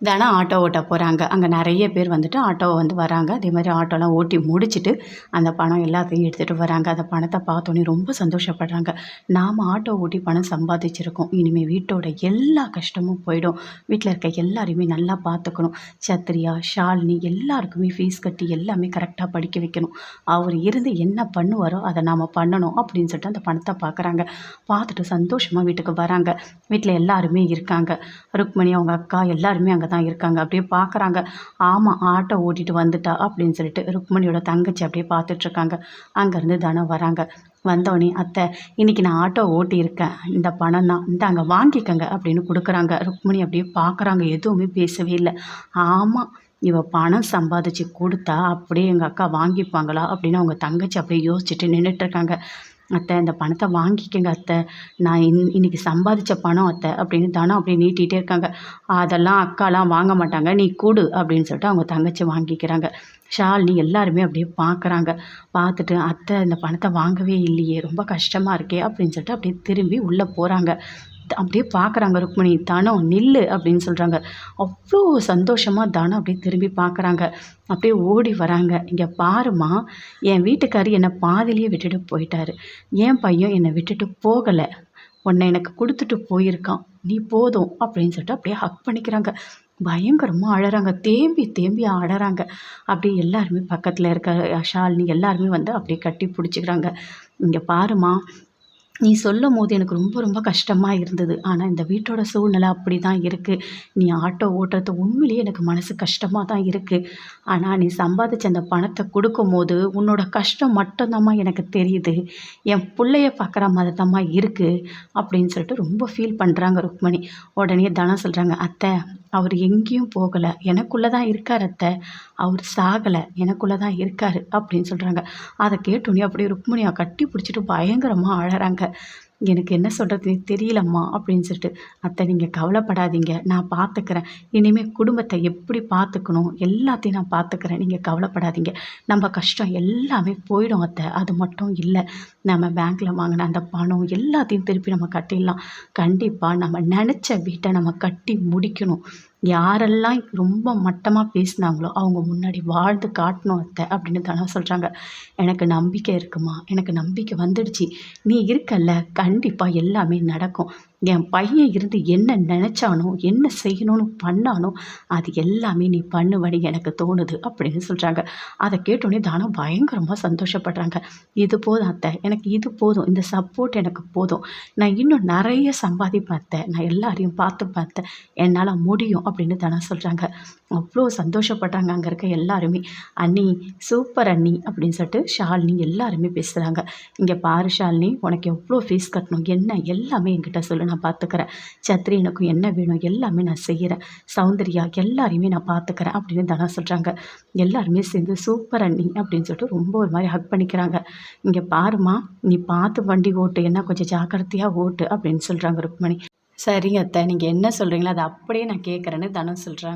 தினம் ஆட்டோ ஓட்ட போகிறாங்க. அங்கே நிறைய பேர் வந்துட்டு ஆட்டோவை வராங்க. அதே மாதிரி ஆட்டோலாம் ஓட்டி முடிச்சுட்டு அந்த பணம் எல்லாத்தையும் எடுத்துகிட்டு வராங்க. அந்த பணத்தை பார்த்தோன்னே ரொம்ப சந்தோஷப்படுறாங்க. நாம் ஆட்டோ ஓட்டி பணம் சம்பாதிச்சிருக்கோம். இனிமேல் வீட்டோட எல்லா கஷ்டமும் போயிடும். வீட்டில் இருக்க எல்லாரையுமே நல்லா பார்த்துக்கணும். சத்ரியா, ஷாலினி எல்லாருக்குமே ஃபீஸ் கட்டி எல்லாமே கரெக்டாக படிக்க வைக்கணும். அவர் இருந்து என்ன பண்ணுவாரோ அதை நாம் பண்ணணும் அப்படின்னு சொல்லிட்டு அந்த பணத்தை பார்க்குறாங்க. பார்த்துட்டு சந்தோஷமாக வீட்டுக்கு வராங்க. வீட்டில் எல்லாருமே இருக்காங்க. ருக்மணி, அவங்க அக்கா எல்லாருமே அங்கே தான் இருக்காங்க. அப்படியே பார்க்குறாங்க. ஆமாம், ஆட்டோ ஓட்டிட்டு வந்துட்டா அப்படின்னு சொல்லிட்டு ருக்மணியோட தங்கச்சி அப்படியே பார்த்துட்ருக்காங்க. அங்கேருந்து தனம் வராங்க. வந்தோடனே, அத்தை இன்றைக்கி நான் ஆட்டோ ஓட்டியிருக்கேன், இந்த பணம் தான், இந்தாங்க வாங்கிக்கங்க அப்படின்னு கொடுக்குறாங்க. ருக்மணி அப்படியே பார்க்குறாங்க, எதுவுமே பேசவே இல்லை. ஆமாம், இவ பணம் சம்பாதிச்சு கொடுத்தா அப்படியே எங்கள் அக்கா வாங்கிப்பாங்களா அப்படின்னு அவங்க தங்கச்சி அப்படியே யோசிச்சுட்டு நின்றுட்டுருக்காங்க. அத்தை இந்த பணத்தை வாங்கிக்கங்க அத்தை, நான் இன்னைக்கு சம்பாதிச்ச பணம் அத்தை அப்படின்னு தனம் அப்படியே நீட்டிகிட்டே இருக்காங்க. அதெல்லாம் அக்காலாம் வாங்க மாட்டாங்க, நீ கொடு அப்படின்னு சொல்லிட்டு அவங்க தங்கச்சி வாங்கிக்கிறாங்க. ஷாலினி எல்லாருமே அப்படியே பார்க்குறாங்க. பார்த்துட்டு, அத்தை இந்த பணத்தை வாங்கவே இல்லையே, ரொம்ப கஷ்டமாக இருக்கே அப்படின்னு சொல்லிட்டு அப்படியே திரும்பி உள்ளே போகிறாங்க. அப்படியே பார்க்குறாங்க ருக்மணி. தனம் நில்லு அப்படின்னு சொல்கிறாங்க. அவ்வளோ சந்தோஷமாக தனம் அப்படியே திரும்பி பார்க்குறாங்க. அப்படியே ஓடி வராங்க. இங்கே பாருமா, என் வீட்டுக்காரர் என்னை பாதிலேயே விட்டுட்டு போயிட்டாரு, என் பையன் என்னை விட்டுட்டு போகலை, உன்னை எனக்கு கொடுத்துட்டு போயிருக்கான், நீ போதும் அப்படின்னு சொல்லிட்டு அப்படியே ஹக் பண்ணிக்கிறாங்க. பயங்கரமாக அழறாங்க, தேம்பி தேம்பி அழறாங்க. அப்படியே எல்லாருமே பக்கத்தில் இருக்க ஷாலினி எல்லாருமே அப்படியே கட்டி பிடிச்சிக்கிறாங்க. இங்கே பாருமா, நீ சொல்லும் போது எனக்கு ரொம்ப ரொம்ப கஷ்டமாக இருந்தது. ஆனால் இந்த வீட்டோட சூழ்நிலை அப்படி தான் இருக்குது. நீ ஆட்டோ ஓட்டுறது உண்மையிலேயே எனக்கு மனசு கஷ்டமாக தான் இருக்குது. ஆனால் நீ சம்பாதிச்ச அந்த பணத்தை கொடுக்கும்போது உன்னோட கஷ்டம் மட்டும்தாம்மா எனக்கு தெரியுது. என் பிள்ளைய பார்க்குற மாதிரி தாம்மா இருக்குது அப்படின்னு சொல்லிட்டு ரொம்ப ஃபீல் பண்ணுறாங்க ருக்மணி. உடனே தனம் சொல்கிறாங்க, அத்தை அவர் எங்கேயும் போகலை, எனக்குள்ளே தான் இருக்கார் அத்தை, அவர் சாகலை, எனக்குள்ளே தான் இருக்கார் அப்படின்னு சொல்கிறாங்க. அதை கேட்டோன்னே அப்படியே ருக்மணியை கட்டி பிடிச்சிட்டு பயங்கரமாக அழறாங்க. எனக்கு என்ன சொல்கிறதுனே தெரியலம்மா அப்படின்னு சொல்லிட்டு, அத்தை நீங்கள் கவலைப்படாதீங்க, நான் பார்த்துக்கிறேன், இனிமேல் குடும்பத்தை எப்படி பார்த்துக்கணும் எல்லாத்தையும் நான் பார்த்துக்கிறேன், நீங்கள் கவலைப்படாதீங்க, நம்ம கஷ்டம் எல்லாமே போயிடும் அத்தை. அது மட்டும் இல்லை, நம்ம பேங்க்கில் வாங்கின அந்த பணம் எல்லாத்தையும் திருப்பி நம்ம கட்டிடலாம். கண்டிப்பாக நம்ம நினச்ச வீட்டை நம்ம கட்டி முடிக்கணும். யாரெல்லாம் ரொம்ப மட்டமாக பேசினாங்களோ அவங்க முன்னாடி வாழ்ந்து காட்டணும் அத்தை அப்படின்னு தானே சொல்கிறாங்க. எனக்கு நம்பிக்கை இருக்குமா, எனக்கு நம்பிக்கை வந்துடுச்சு, நீ இருக்கல்ல, கண்டிப்பாக எல்லாமே நடக்கும். என் பையன் இருந்து என்ன நினச்சானோ, என்ன செய்யணும்னு பண்ணானோ அது எல்லாமே நீ பண்ணுவடி எனக்கு தோணுது அப்படின்னு சொல்கிறாங்க. அதை கேட்டோன்னே தானம் பயங்கரமாக சந்தோஷப்படுறாங்க. இது போதும் அத்தை, எனக்கு இது போதும், இந்த சப்போர்ட் எனக்கு போதும், நான் இன்னும் நிறைய சம்பாதிப்பேன் அத்தை, நான் எல்லாரையும் பார்த்து பார்த்தேன், என்னால் முடியும் அப்படின்னு தானே சொல்கிறாங்க. அவ்வளோ சந்தோஷப்படுறாங்க அங்கே இருக்க எல்லாருமே. அண்ணி சூப்பர் அண்ணி அப்படின்னு சொல்லிட்டு ஷாலினி எல்லாருமே பேசுகிறாங்க. இங்கே பாரு ஷாலினி, உனக்கு எவ்வளோ ஃபீஸ் கட்டணும் என்ன எல்லாமே என்கிட்ட சொல்லு, நான் பார்த்துக்கிறேன். சத்ரி எனக்கும் என்ன வேணும் எல்லாமே நான் செய்கிறேன். சௌந்தர்யா எல்லாரையுமே நான் பார்த்துக்கிறேன் அப்படின்னு தானே சொல்கிறாங்க. எல்லாருமே சேர்ந்து சூப்பர் அண்ணி அப்படின்னு சொல்லிட்டு ரொம்ப ஒரு மாதிரி ஹக் பண்ணிக்கிறாங்க. இங்கே பாருமா, நீ பார்த்து வண்டி ஓட்டு, என்ன கொஞ்சம் ஜாக்கிரதையாக ஓட்டு அப்படின்னு சொல்கிறாங்க ருக்மணி. சரிங்க அத்தை, நீங்கள் என்ன சொல்கிறீங்களோ அதை அப்படியே நான் கேட்குறேன்னு தானே சொல்கிறாங்க.